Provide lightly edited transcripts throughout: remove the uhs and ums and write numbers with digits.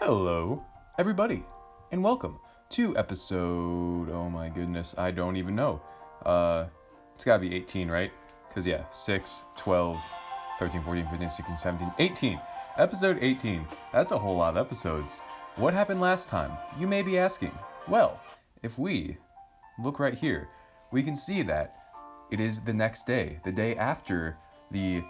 Hello, everybody, and welcome to episode, oh my goodness, I don't even know. It's gotta be 18, right? Because, 6, 12, 13, 14, 15, 16, 17, 18. Episode 18. That's a whole lot of episodes. What happened last time? You may be asking. Well, if we look right here, we can see that it is the next day, the day after the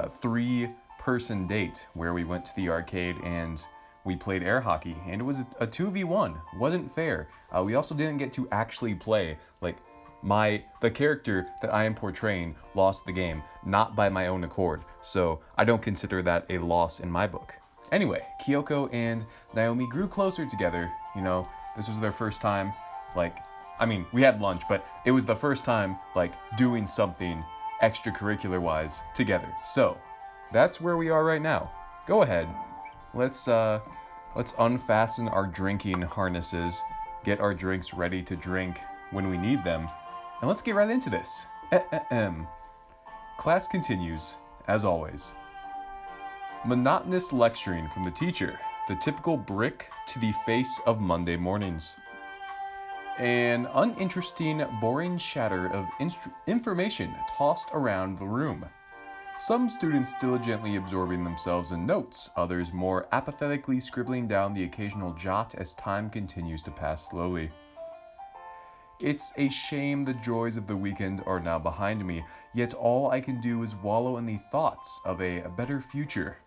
three-person date where we went to the arcade and we played air hockey, and it was a 2v1. Wasn't fair. We also didn't get to actually play. The character that I am portraying lost the game, not by my own accord. So I don't consider that a loss in my book. Anyway, Kyoko and Naomi grew closer together. You know, this was their first time, we had lunch, but it was the first time, doing something extracurricular-wise together. So that's where we are right now. Go ahead. Let's unfasten our drinking harnesses, get our drinks ready to drink when we need them, and let's get right into this. Class continues, as always. Monotonous lecturing from the teacher, the typical brick to the face of Monday mornings. An uninteresting, boring shatter of information tossed around the room. Some students diligently absorbing themselves in notes, others more apathetically scribbling down the occasional jot as time continues to pass slowly. It's a shame the joys of the weekend are now behind me, yet all I can do is wallow in the thoughts of a better future.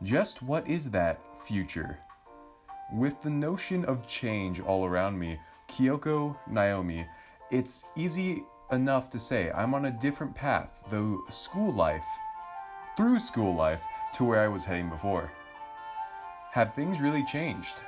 Just what is that future? With the notion of change all around me, Kyoko, Naomi, it's easy enough to say I'm on a different path, through school life, to where I was heading before. Have things really changed?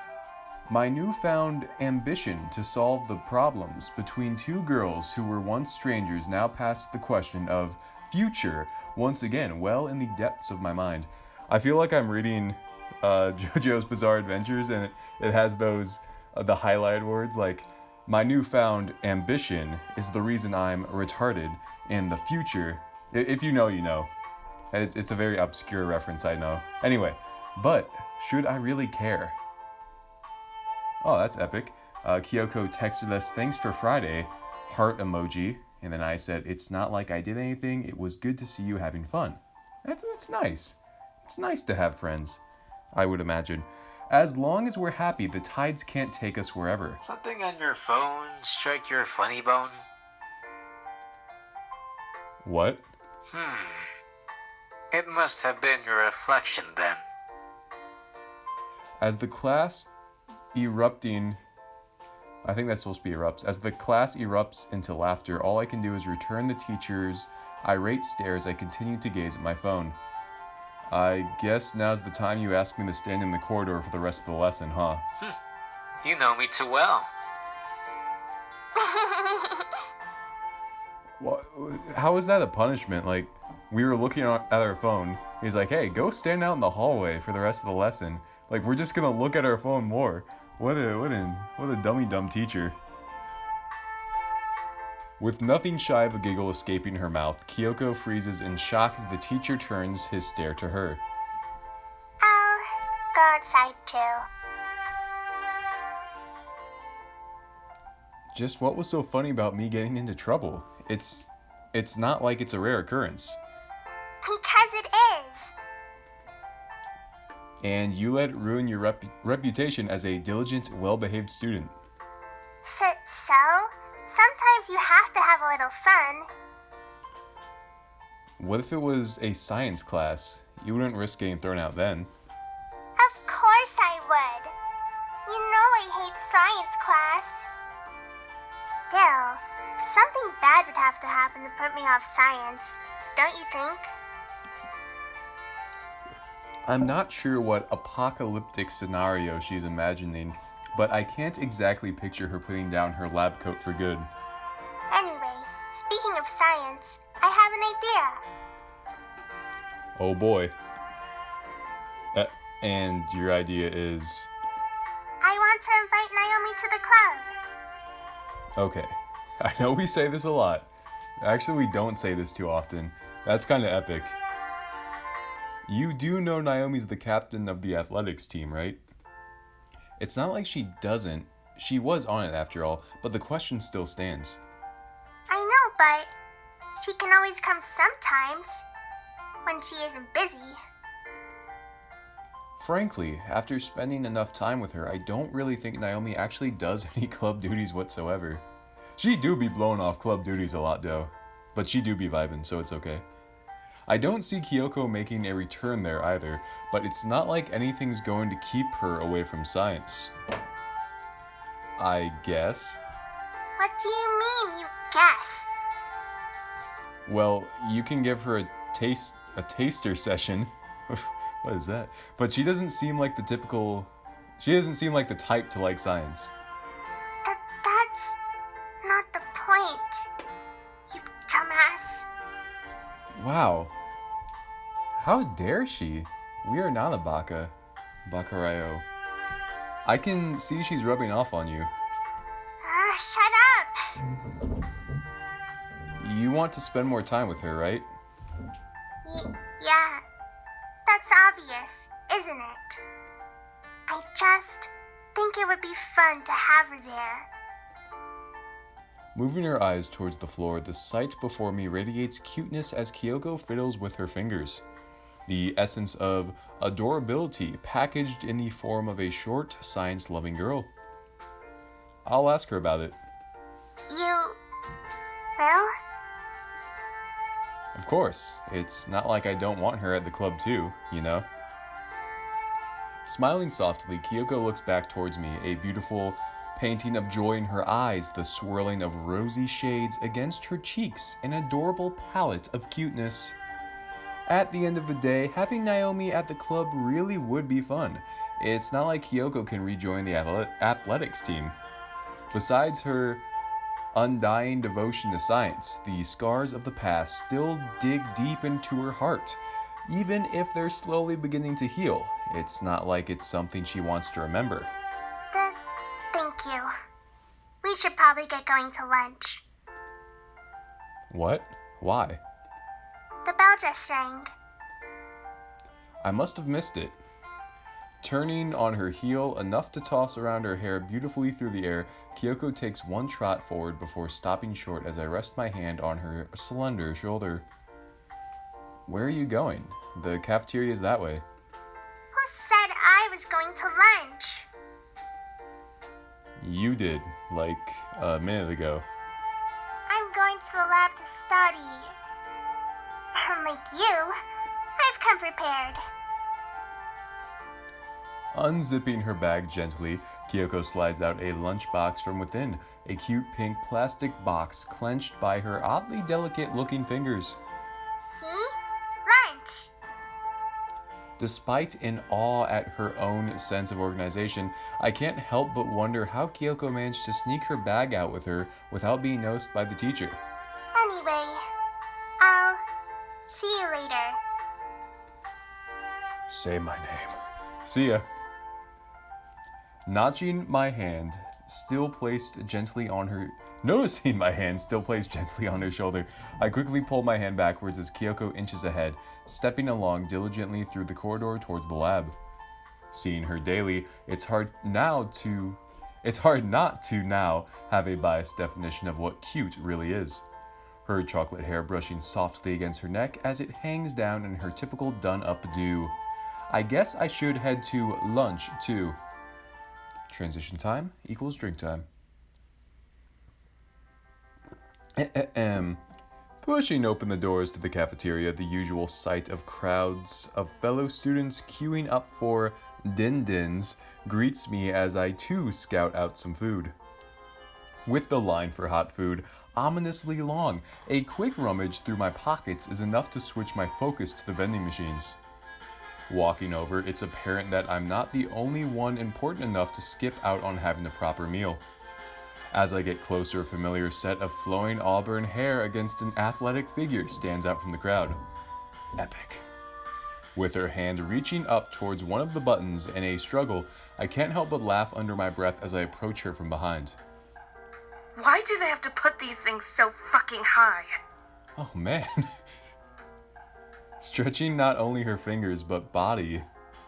My newfound ambition to solve the problems between two girls who were once strangers now passed the question of future once again well in the depths of my mind. I feel like I'm reading JoJo's Bizarre Adventures, and it has those the highlighted words like, my newfound ambition is the reason I'm retarded in the future. If you know, you know. It's a very obscure reference, I know. Anyway, but should I really care? Oh, that's epic. Kyoko texted us, thanks for Friday, heart emoji. And then I said, it's not like I did anything. It was good to see you having fun. That's nice. It's nice to have friends, I would imagine. As long as we're happy, the tides can't take us wherever. Something on your phone strike your funny bone? What? It must have been your reflection then. As the class erupting... I think that's supposed to be erupts. As the class erupts into laughter, all I can do is return the teacher's irate stare as I continue to gaze at my phone. I guess now's the time you ask me to stand in the corridor for the rest of the lesson, huh? You know me too well. Well, how is that a punishment? We were looking at our phone. He's like, hey, go stand out in the hallway for the rest of the lesson. We're just gonna look at our phone more. What a dummy-dumb teacher. With nothing shy of a giggle escaping her mouth, Kyoko freezes in shock as the teacher turns his stare to her. Oh, go outside too. Just what was so funny about me getting into trouble? It's not like it's a rare occurrence. Because it is. And you let it ruin your reputation as a diligent, well-behaved student. So? Sometimes you have to have a little fun. What if it was a science class? You wouldn't risk getting thrown out then. Of course I would. You know I hate science class. Still, something bad would have to happen to put me off science, don't you think? I'm not sure what apocalyptic scenario she's imagining, but I can't exactly picture her putting down her lab coat for good. Anyway, speaking of science, I have an idea. Oh boy. And your idea is? I want to invite Naomi to the club. Okay. I know we say this a lot. Actually, we don't say this too often. That's kind of epic. You do know Naomi's the captain of the athletics team, right? It's not like she doesn't. She was on it after all, but the question still stands. I know, but she can always come sometimes when she isn't busy. Frankly, after spending enough time with her, I don't really think Naomi actually does any club duties whatsoever. She do be blowing off club duties a lot though, but she do be vibing, so it's okay. I don't see Kyoko making a return there either, but it's not like anything's going to keep her away from science. I guess. What do you mean, you guess? Well, you can give her a taster session. What is that? But she doesn't seem like the type to like science. That's not the point, you dumbass. Wow. How dare she? We are not a baka. Bakarayo. I can see she's rubbing off on you. Shut up! You want to spend more time with her, right? Yeah, that's obvious, isn't it? I just think it would be fun to have her there. Moving her eyes towards the floor, the sight before me radiates cuteness as Kyoko fiddles with her fingers. The essence of adorability packaged in the form of a short, science-loving girl. I'll ask her about it. You will? Of course. It's not like I don't want her at the club too, you know? Smiling softly, Kyoko looks back towards me, a beautiful painting of joy in her eyes, the swirling of rosy shades against her cheeks, an adorable palette of cuteness. At the end of the day, having Naomi at the club really would be fun. It's not like Kyoko can rejoin the athletics team. Besides her undying devotion to science, the scars of the past still dig deep into her heart. Even if they're slowly beginning to heal, it's not like it's something she wants to remember. Thank you. We should probably get going to lunch. What? Why? The bell just rang. I must have missed it. Turning on her heel enough to toss around her hair beautifully through the air, Kyoko takes one trot forward before stopping short as I rest my hand on her slender shoulder. Where are you going? The cafeteria is that way. Who said I was going to lunch? You did, like a minute ago. I'm going to the lab to study. Unlike you, I've come prepared. Unzipping her bag gently, Kyoko slides out a lunchbox from within, a cute pink plastic box clenched by her oddly delicate-looking fingers. See? Lunch. Despite in awe at her own sense of organization, I can't help but wonder how Kyoko managed to sneak her bag out with her without being noticed by the teacher. Anyway, I'll see you later. Say my name. See ya. Noticing my hand still placed gently on her shoulder, I quickly pull my hand backwards as Kyoko inches ahead, stepping along diligently through the corridor towards the lab. Seeing her daily, it's hard not to now have a biased definition of what cute really is. Her chocolate hair brushing softly against her neck as it hangs down in her typical done-up do. I guess I should head to lunch, too. Transition time equals drink time. Pushing open the doors to the cafeteria, the usual sight of crowds of fellow students queuing up for din-dins greets me as I too scout out some food. With the line for hot food ominously long, a quick rummage through my pockets is enough to switch my focus to the vending machines. Walking over, it's apparent that I'm not the only one important enough to skip out on having a proper meal. As I get closer, a familiar set of flowing auburn hair against an athletic figure stands out from the crowd. Epic. With her hand reaching up towards one of the buttons in a struggle, I can't help but laugh under my breath as I approach her from behind. Why do they have to put these things so fucking high? Oh man. Stretching not only her fingers but body,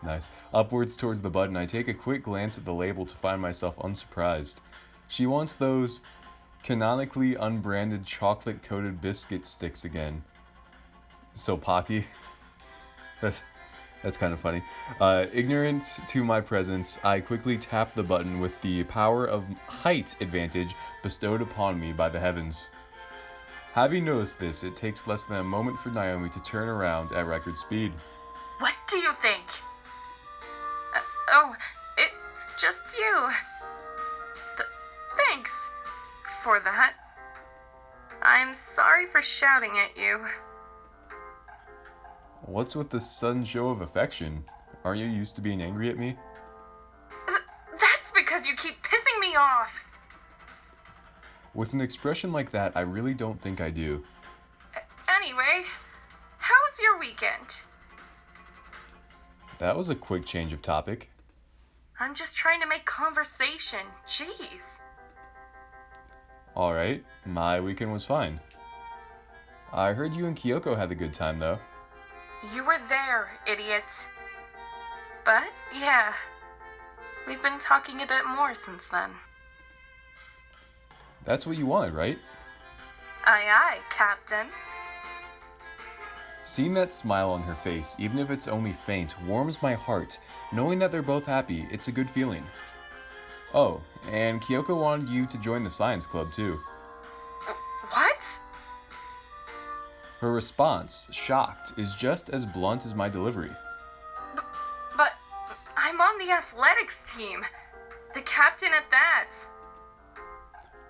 Nice. Upwards towards the button, I take a quick glance at the label to find myself unsurprised. She wants those canonically unbranded chocolate-coated biscuit sticks again. So Pocky. That's kind of funny. Ignorant to my presence, I quickly tap the button with the power of height advantage bestowed upon me by the heavens. Having noticed this, it takes less than a moment for Naomi to turn around at record speed. What do you think? Oh, it's just you. Thanks for that. I'm sorry for shouting at you. What's with this sudden show of affection? Aren't you used to being angry at me? That's because you keep pissing me off. With an expression like that, I really don't think I do. Anyway, how was your weekend? That was a quick change of topic. I'm just trying to make conversation. Jeez. Alright, my weekend was fine. I heard you and Kyoko had a good time though. You were there, idiot. But, yeah, we've been talking a bit more since then. That's what you wanted, right? Aye, aye, Captain. Seeing that smile on her face, even if it's only faint, warms my heart. Knowing that they're both happy, it's a good feeling. Oh, and Kyoko wanted you to join the science club too. What? Her response, shocked, is just as blunt as my delivery. But I'm on the athletics team. The captain at that.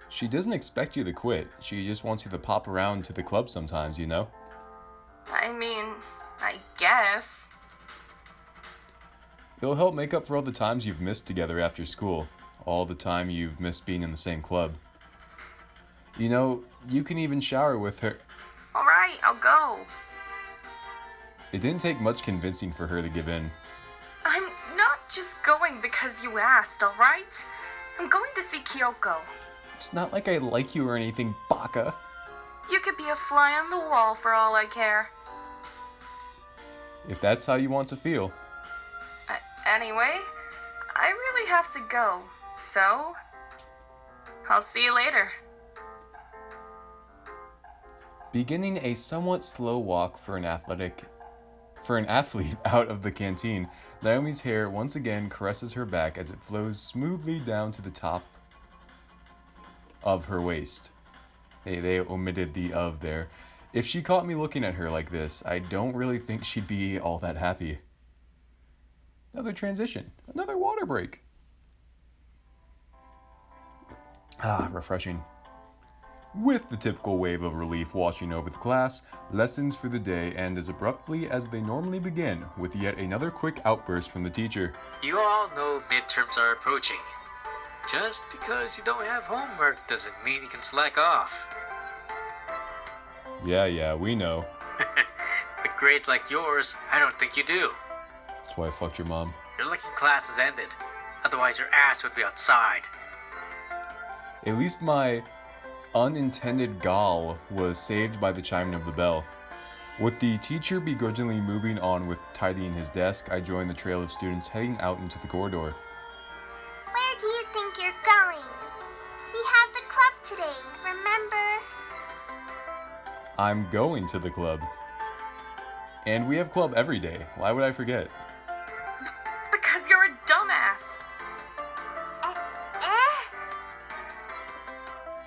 She doesn't expect you to quit. She just wants you to pop around to the club sometimes, you know? I mean, I guess. It'll help make up for all the times you've missed together after school. All the time you've missed being in the same club. You know, you can even shower with her. Alright, I'll go. It didn't take much convincing for her to give in. I'm not just going because you asked, alright? I'm going to see Kyoko. It's not like I like you or anything, baka. You could be a fly on the wall for all I care. If that's how you want to feel. Anyway, I really have to go, so I'll see you later. Beginning a somewhat slow walk for an athlete out of the canteen, Naomi's hair once again caresses her back as it flows smoothly down to the top of her waist. They omitted the of there. If she caught me looking at her like this, I don't really think she'd be all that happy. Another transition. Another water break. Refreshing. With the typical wave of relief washing over the class, lessons for the day end as abruptly as they normally begin, with yet another quick outburst from the teacher. You all know midterms are approaching. Just because you don't have homework doesn't mean you can slack off. Yeah, we know. With grades like yours, I don't think you do. That's why I fucked your mom. You're lucky class has ended. Otherwise your ass would be outside. At least my unintended gall was saved by the chiming of the bell. With the teacher begrudgingly moving on with tidying his desk, I joined the trail of students heading out into the corridor. Where do you think you're going? We have the club today, remember? I'm going to the club. And we have club every day. Why would I forget? Because you're a dumbass.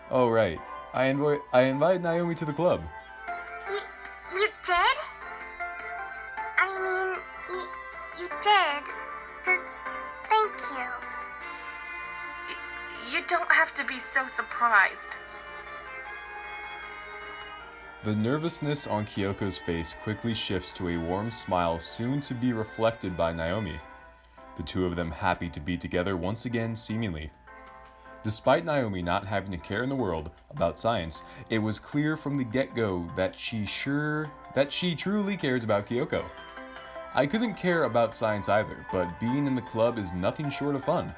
Oh, right. I invited Naomi to the club. You did? I mean, you did. Thank you. You don't have to be so surprised. The nervousness on Kyoko's face quickly shifts to a warm smile soon to be reflected by Naomi. The two of them happy to be together once again, seemingly. Despite Naomi not having a care in the world about science, it was clear from the get-go that she truly cares about Kyoko. I couldn't care about science either, but being in the club is nothing short of fun.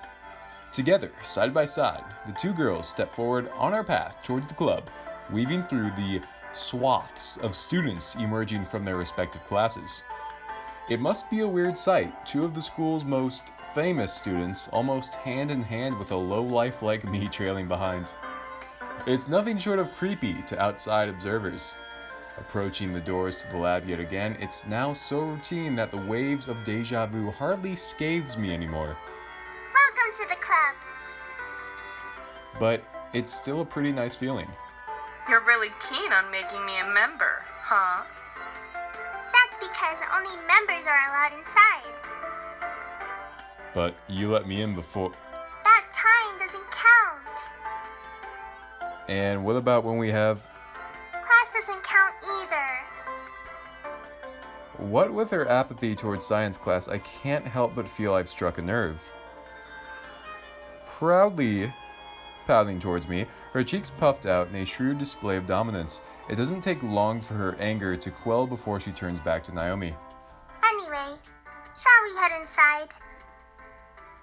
Together, side by side, the two girls step forward on our path towards the club, weaving through the swaths of students emerging from their respective classes. It must be a weird sight, two of the school's most famous students almost hand in hand with a lowlife like me trailing behind. It's nothing short of creepy to outside observers. Approaching the doors to the lab yet again, it's now so routine that the waves of deja vu hardly scathes me anymore. Welcome to the club. But it's still a pretty nice feeling. You're really keen on making me a member, huh? That's because only members are allowed inside. But you let me in before. That time doesn't count. And what about when we have... Class doesn't count either. What with her apathy towards science class, I can't help but feel I've struck a nerve. Proudly paddling towards me, her cheeks puffed out in a shrewd display of dominance. It doesn't take long for her anger to quell before she turns back to Naomi. Anyway, shall we head inside?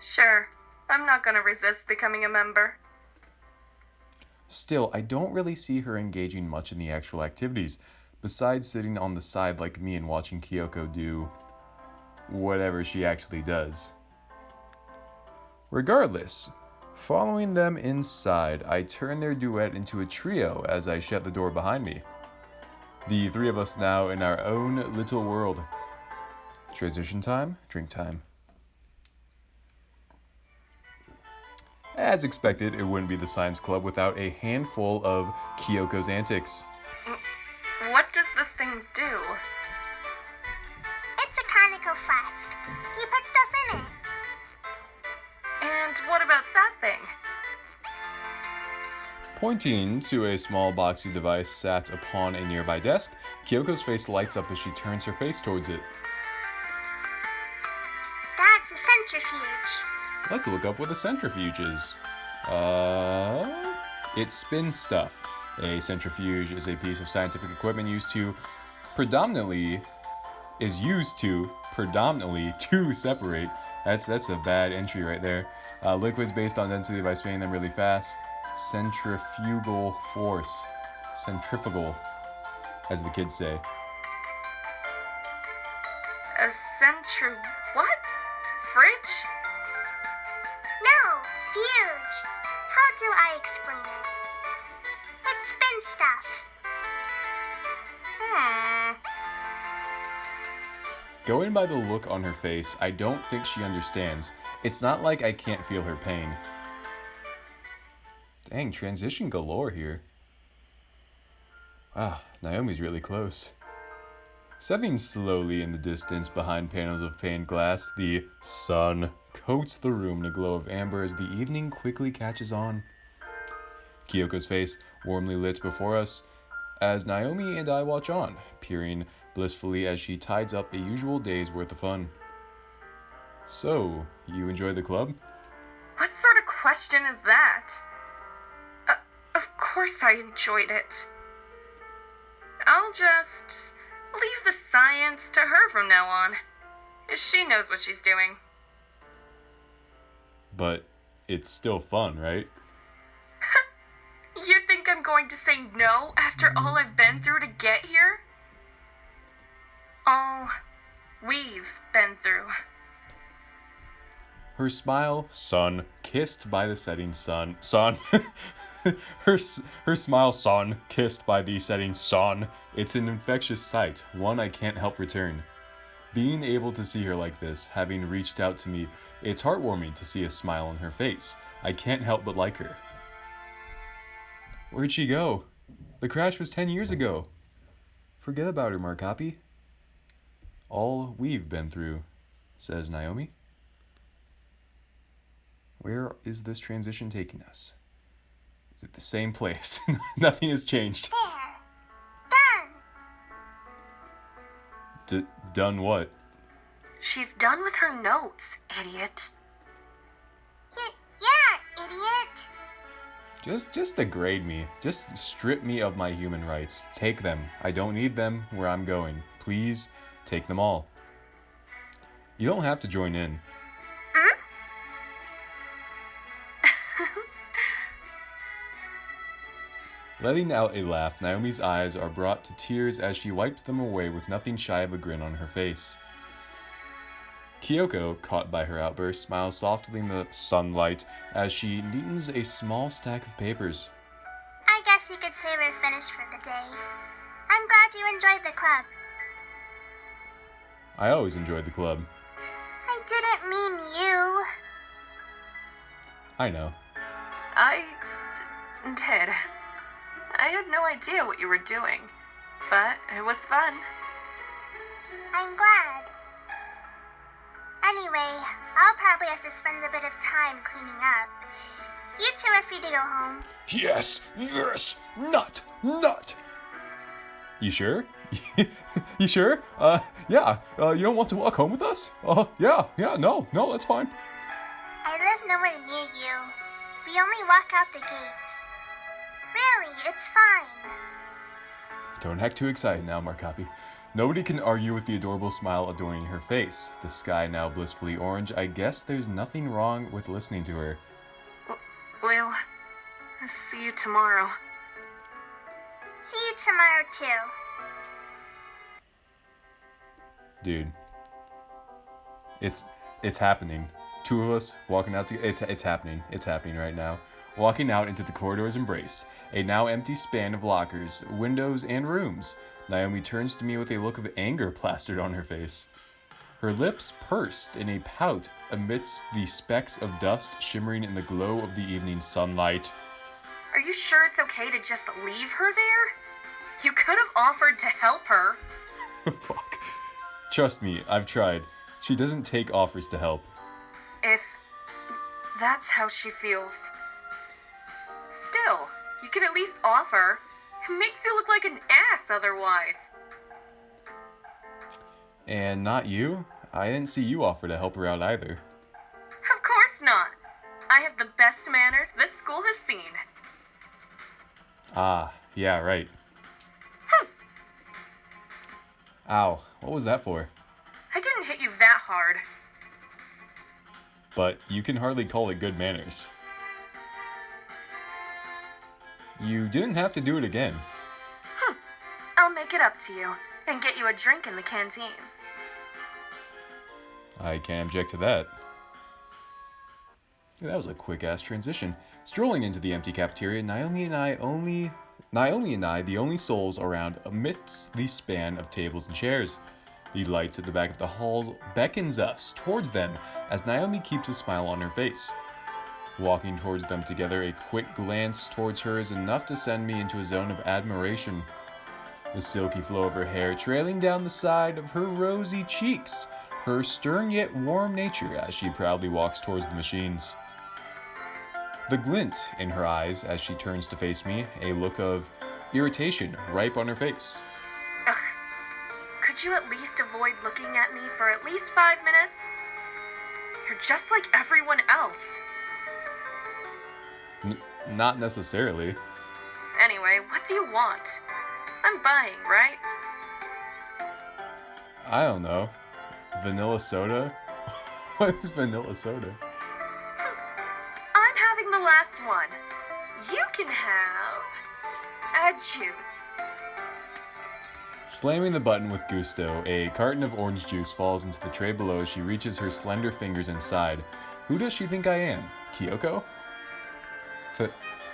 Sure. I'm not gonna resist becoming a member. Still, I don't really see her engaging much in the actual activities, besides sitting on the side like me and watching Kyoko do whatever she actually does. Regardless, following them inside, I turn their duet into a trio as I shut the door behind me. The three of us now in our own little world. Transition time, drink time. As expected, it wouldn't be the science club without a handful of Kyoko's antics. What does this thing do? It's a conical flask. You put stuff in it. And what about that thing? Pointing to a small boxy device sat upon a nearby desk, Kyoko's face lights up as she turns her face towards it. That's a centrifuge. Let's look up what a centrifuge is. It spins stuff. A centrifuge is a piece of scientific equipment used to predominantly to separate. That's a bad entry right there. Liquids based on density by spinning them really fast. Centrifugal force. Centrifugal, as the kids say. A what? Fridge? No, fuge. How do I explain it? It spins stuff. Going by the look on her face, I don't think she understands. It's not like I can't feel her pain. Dang, transition galore here. Ah, Naomi's really close. Stepping slowly in the distance behind panels of pained glass, the sun coats the room in a glow of amber as the evening quickly catches on. Kyoko's face warmly lit before us as Naomi and I watch on, peering blissfully as she tides up a usual day's worth of fun. So, you enjoy the club? What sort of question is that? Of course I enjoyed it. I'll just leave the science to her from now on. She knows what she's doing. But it's still fun, right? You think I'm going to say no after all I've been through to get here? All we've been through. Her smile, sun, kissed by the setting sun. Her smile, sun, kissed by the setting sun. It's an infectious sight, one I can't help return. Being able to see her like this, having reached out to me, it's heartwarming to see a smile on her face. I can't help but like her. Where'd she go? The crash was 10 years ago. Forget about her, Markapi. All we've been through, says Naomi. Where is this transition taking us? Is it the same place? Nothing has changed. There. Done. Done what? She's done with her notes, idiot. Yeah, idiot. Just degrade me. Just strip me of my human rights. Take them. I don't need them where I'm going. Please take them all. You don't have to join in. Letting out a laugh, Naomi's eyes are brought to tears as she wipes them away with nothing shy of a grin on her face. Kyoko, caught by her outburst, smiles softly in the sunlight as she neatens a small stack of papers. I guess you could say we're finished for the day. I'm glad you enjoyed the club. I always enjoyed the club. I didn't mean you. I know. I did. I had no idea what you were doing, but it was fun. I'm glad. Anyway, I'll probably have to spend a bit of time cleaning up. You two are free to go home. Yes, nut. You sure? You sure? Yeah, you don't want to walk home with us? Yeah, no, that's fine. I live nowhere near you. We only walk out the gates. Really, it's fine. Don't act too excited now, Markapi. Nobody can argue with the adorable smile adorning her face. The sky now blissfully orange. I guess there's nothing wrong with listening to her. Well, I'll see you tomorrow. See you tomorrow, too. Dude. It's happening. Two of us walking out together. It's happening. It's happening right now. Walking out into the corridor's embrace. A now empty span of lockers, windows, and rooms. Naomi turns to me with a look of anger plastered on her face. Her lips pursed in a pout amidst the specks of dust shimmering in the glow of the evening sunlight. Are you sure it's okay to just leave her there? You could have offered to help her. Fuck. Trust me, I've tried. She doesn't take offers to help. If that's how she feels. Still, you could at least offer. It makes you look like an ass otherwise. And not you? I didn't see you offer to help her out either. Of course not. I have the best manners this school has seen. Ah, yeah, right. Ow, what was that for? I didn't hit you that hard. But you can hardly call it good manners. You didn't have to do it again. I'll make it up to you and get you a drink in the canteen. I can't object to that. That was a quick-ass transition. Strolling into the empty cafeteria, Naomi and I, the only souls around amidst the span of tables and chairs. The lights at the back of the halls beckons us towards them as Naomi keeps a smile on her face. Walking towards them together, a quick glance towards her is enough to send me into a zone of admiration. The silky flow of her hair trailing down the side of her rosy cheeks, her stern yet warm nature as she proudly walks towards the machines. The glint in her eyes as she turns to face me, a look of irritation ripe on her face. Ugh. Could you at least avoid looking at me for at least 5 minutes? You're just like everyone else. Not necessarily. Anyway, what do you want? I'm buying, right? I don't know. Vanilla soda? What is vanilla soda? I'm having the last one. You can have a juice. Slamming the button with gusto, a carton of orange juice falls into the tray below as she reaches her slender fingers inside. Who does she think I am? Kyoko?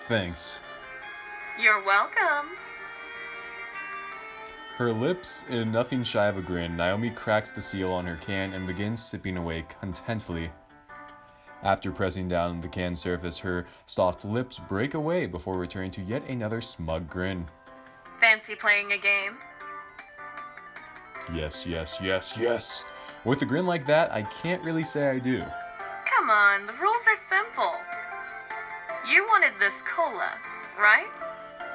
Thanks. You're welcome. Her lips in nothing shy of a grin, Naomi cracks the seal on her can and begins sipping away contentedly. After pressing down the can surface, her soft lips break away before returning to yet another smug grin. Fancy playing a game? Yes. With a grin like that, I can't really say I do. Come on, the rules are simple. You wanted this cola, right?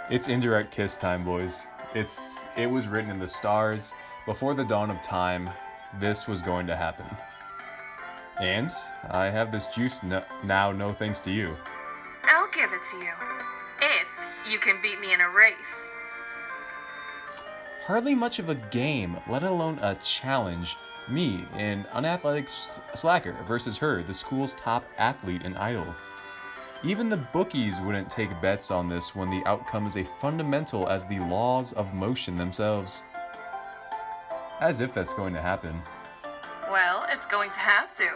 It's indirect kiss time, boys. It was written in the stars. Before the dawn of time, this was going to happen. And I have this juice now, no thanks to you. I'll give it to you. If you can beat me in a race. Hardly much of a game, let alone a challenge. Me, an unathletic slacker, versus her, the school's top athlete and idol. Even the bookies wouldn't take bets on this when the outcome is as fundamental as the laws of motion themselves. As if that's going to happen. Well, it's going to have to.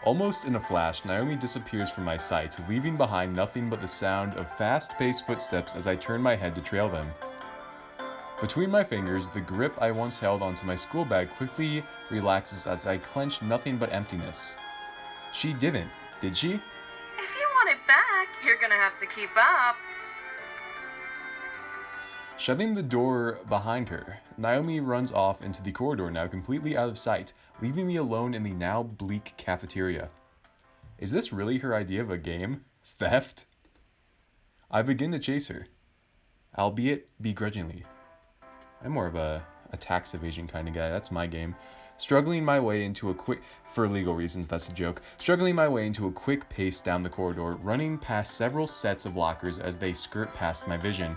Almost in a flash, Naomi disappears from my sight, leaving behind nothing but the sound of fast-paced footsteps as I turn my head to trail them. Between my fingers, the grip I once held onto my school bag quickly relaxes as I clench nothing but emptiness. She didn't, did she? If you want it back, you're gonna have to keep up. Shutting the door behind her, Naomi runs off into the corridor, now completely out of sight, leaving me alone in the now bleak cafeteria. Is this really her idea of a game? Theft? I begin to chase her, albeit begrudgingly. I'm more of a tax evasion kind of guy, that's my game. Struggling my way into a quick, for legal reasons, that's a joke, struggling my way into a quick pace down the corridor, running past several sets of lockers as they skirt past my vision.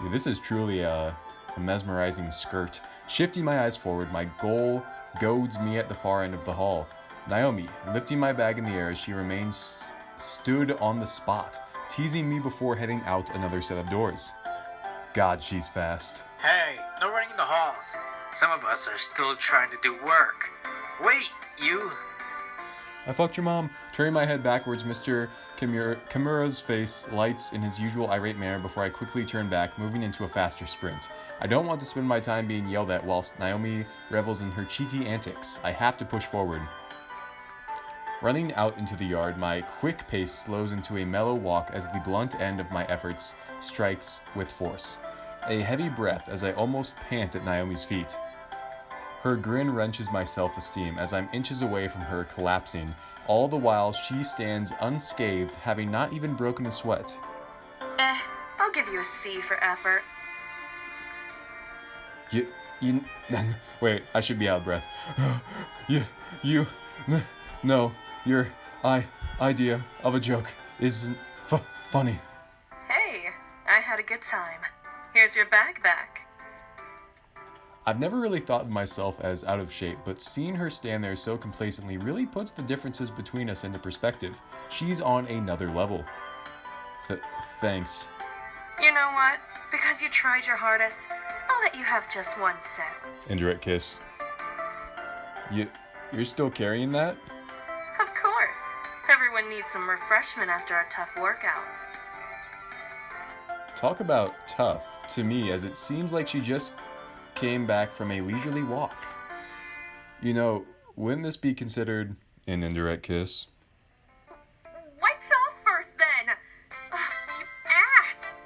Yeah, this is truly a mesmerizing skirt. Shifting my eyes forward, my goal goads me at the far end of the hall. Naomi, lifting my bag in the air as she remains stood on the spot, teasing me before heading out another set of doors. God, she's fast. Hey, no running in the halls. Some of us are still trying to do work. Wait, you. I fucked your mom. Turning my head backwards, Mr. Kimura's face lights in his usual irate manner before I quickly turn back, moving into a faster sprint. I don't want to spend my time being yelled at whilst Naomi revels in her cheeky antics. I have to push forward. Running out into the yard, my quick pace slows into a mellow walk as the blunt end of my efforts strikes with force. A heavy breath as I almost pant at Naomi's feet. Her grin wrenches my self-esteem as I'm inches away from her collapsing, all the while she stands unscathed, having not even broken a sweat. I'll give you a C for effort. Wait, I should be out of breath. No, your idea of a joke isn't funny. Hey, I had a good time. Here's your bag back. I've never really thought of myself as out of shape, but seeing her stand there so complacently really puts the differences between us into perspective. She's on another level. Thanks. You know what? Because you tried your hardest, I'll let you have just one sip. Indirect kiss. You're still carrying that? Of course. Everyone needs some refreshment after a tough workout. Talk about tough to me, as it seems like she just came back from a leisurely walk. You know, wouldn't this be considered an indirect kiss? Wipe it off first, then! Ugh, you ass!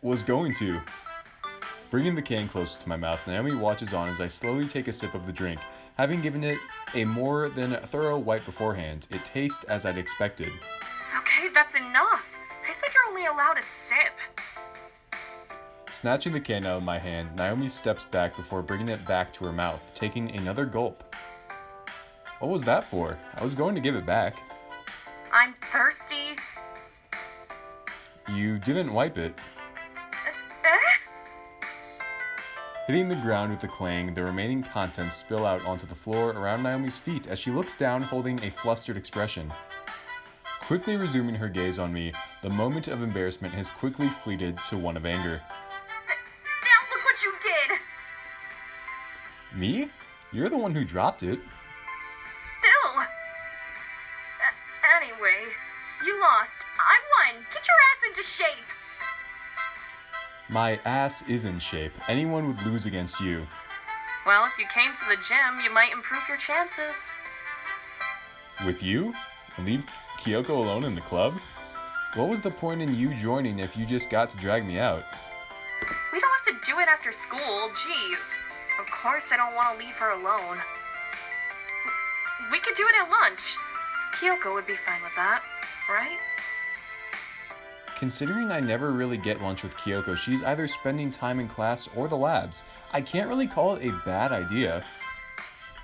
Was going to. Bringing the can closer to my mouth, Naomi watches on as I slowly take a sip of the drink. Having given it a more than thorough wipe beforehand, it tastes as I'd expected. Okay, that's enough. I said you're only allowed a sip. Snatching the can out of my hand, Naomi steps back before bringing it back to her mouth, taking another gulp. What was that for? I was going to give it back. I'm thirsty. You didn't wipe it. Hitting the ground with a clang, the remaining contents spill out onto the floor around Naomi's feet as she looks down holding a flustered expression. Quickly resuming her gaze on me, the moment of embarrassment has quickly fleeted to one of anger. Now look what you did! Me? You're the one who dropped it. Still! Anyway, you lost. I won! Get your ass into shape! My ass is in shape. Anyone would lose against you. Well, if you came to the gym, you might improve your chances. With you? And leave Kyoko alone in the club? What was the point in you joining if you just got to drag me out? We don't have to do it after school, jeez. Of course I don't want to leave her alone. We could do it at lunch. Kyoko would be fine with that, right? Considering I never really get lunch with Kyoko, she's either spending time in class or the labs. I can't really call it a bad idea.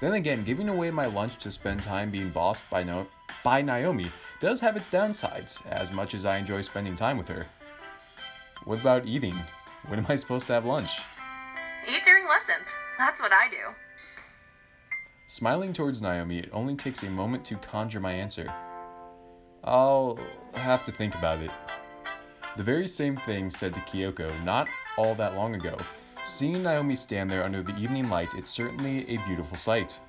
Then again, giving away my lunch to spend time being bossed by Naomi does have its downsides, as much as I enjoy spending time with her. What about eating? When am I supposed to have lunch? Eat during lessons. That's what I do. Smiling towards Naomi, it only takes a moment to conjure my answer. I'll have to think about it. The very same thing said to Kyoko not all that long ago. Seeing Naomi stand there under the evening light, it's certainly a beautiful sight.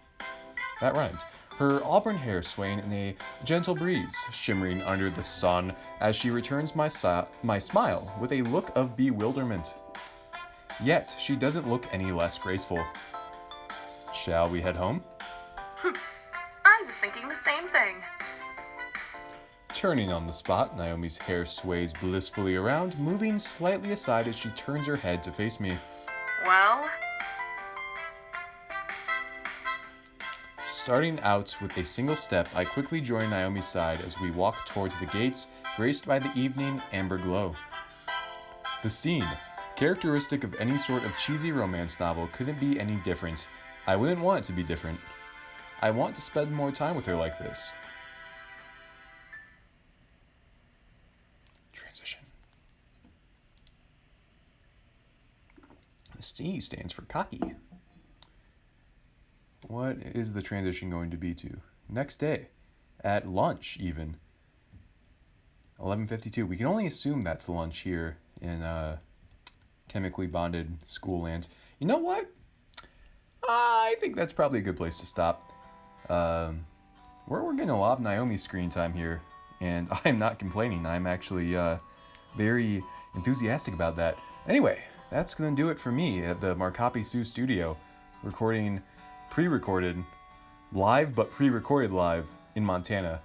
That rhymed. Her auburn hair swaying in a gentle breeze, shimmering under the sun as she returns my smile with a look of bewilderment. Yet, she doesn't look any less graceful. Shall we head home? I was thinking the same thing. Turning on the spot, Naomi's hair sways blissfully around, moving slightly aside as she turns her head to face me. Well? Starting out with a single step, I quickly join Naomi's side as we walk towards the gates, graced by the evening amber glow. The scene, characteristic of any sort of cheesy romance novel, couldn't be any different. I wouldn't want it to be different. I want to spend more time with her like this. Transition. The C stands for cocky. What is the transition going to be to? Next day, at lunch even. 11:52. We can only assume that's lunch here in chemically bonded school lands. You know what? I think that's probably a good place to stop. We're getting a lot of Naomi screen time here, and I'm not complaining. I'm actually very enthusiastic about that. Anyway, that's going to do it for me at the Markapi Suh studio, recording pre-recorded live, but pre-recorded live in Montana.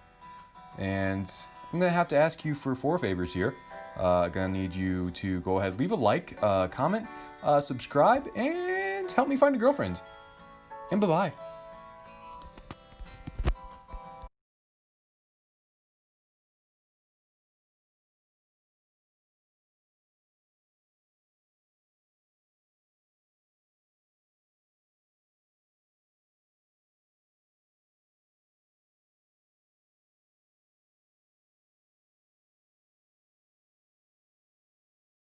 And I'm going to have to ask you for 4 favors here. Going to need you to go ahead, leave a like, comment, subscribe, and help me find a girlfriend. And bye-bye.